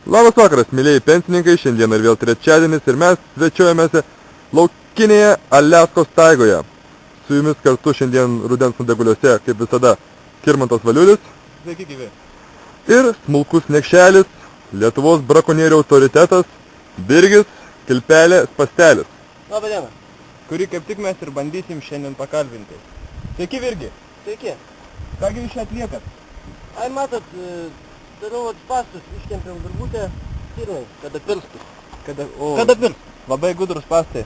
Labas vakaras, mėlyjei pensininkai, šiandien ir vėl trečiadienis ir mes svečiuojamės laukinėje Aliaskos taigoje. Su jumis kartu šiandien rudens nudeguliuose, kaip visada, Kirmantas Valiulis. Sveiki gyvi. Ir smulkus nekšelis, Lietuvos brakonierių autoritetas, Birgis Kilpelė Spastelis. Labą dieną. Kurį kaip tik mes ir bandysim šiandien pakalbinti. Sveiki, Virgi. Sveiki. Kągi jūs čia atliekat? Ai, matot, darau spastus, ištempiam virvutę, stirnai, kada pirstus. Kada pirs? Labai gudrus spastai,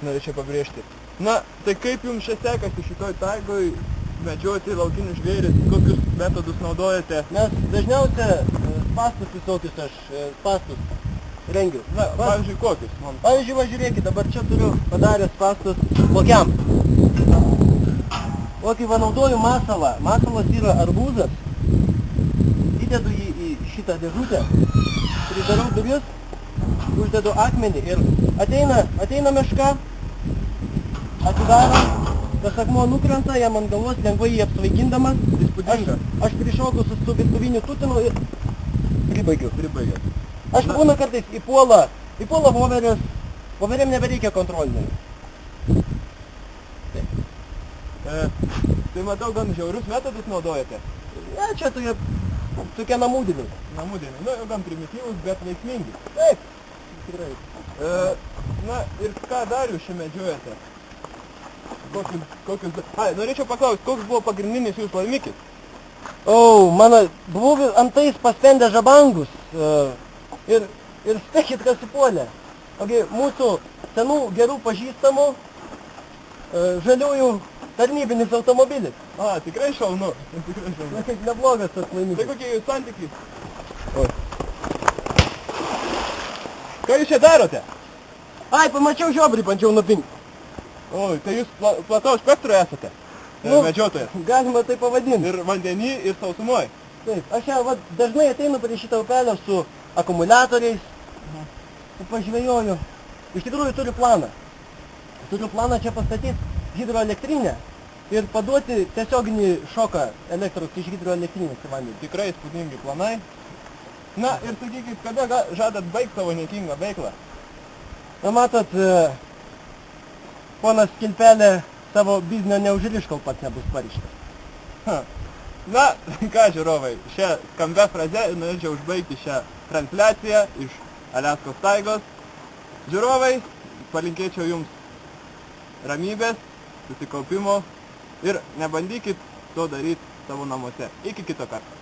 norėčiau pabrėžti. Na, tai kaip jums čia sekasi šitoj taigoj medžioti laukinius žvėris, kokius metodus naudojate? Mes dažniausia spastus visokius aš spastus rengiu. Na, pavyzdžiui, kokius? Pavyzdžiui, va žiūrėkit, dabar čia turiu padaręs spastus lokiam. Kokį va naudoju masalą. Masalas yra arbūzas. Įdedu jį į šitą dėžutę, pridarau duris, uždedu akmenį ir ateina meška, atidaro, tas akmuo nukrenta, jam ant galvos lengvai jį apsvaigindamas. Aš prišoku su virtuviniu tutinu ir pribaigiu. Aš būna kartais įpuola voverės, voverėm nebereikia kontrolinio. Tai matau, gan žiaurius metodus naudojate. Ne, čia tokie namudiniai. Namudiniai, nu, gan primityvus, bet veiksmingi. Taip, tikrai. Na, ir ką dar jūs čia medžiojate? Norėčiau paklausti, koks buvo pagrindinis jūsų laimikis? Buvau antais paspendė žabangus ir spėkit, kas įpuolė. Ogi, mūsų senų gerų pažįstamų žaliųjų tarnybinis automobilis. Tikrai šaunu. Na, kaip neblogas tas laimikis. Tai kokie jūs santykiai? Ką jūs čia darote? Ai, pamačiau žiobrį, bandžiau nupinti. Tai jūs plataus spektro esate? Medžiotojas. Galima tai pavadinti. Ir vandenį, ir sausumoj. Taip, aš čia dažnai ateinu prie šitą upelę su akumuliatoriais, pažvejoju. Iš tikrųjų turiu planą. Turiu planą čia pastatyti hidroelektrinę ir paduoti tiesioginį šoką elektros iš hidroelektrinės į vandenį. Tikrai įspūdingi planai. Na ir sakykit, kada žadat baigti savo niekingą veiklą? Na matot, ponas Kilpelė savo biznio neužriš, kol pats nebus parištas. Na, ką žiūrovai, šią skambę frazę norėčiau užbaigti šią transliaciją iš Aliaskos taigos. Žiūrovai, palinkėčiau jums ramybės, susikaupimo ir nebandykit to daryti savo namuose. Iki kito karto.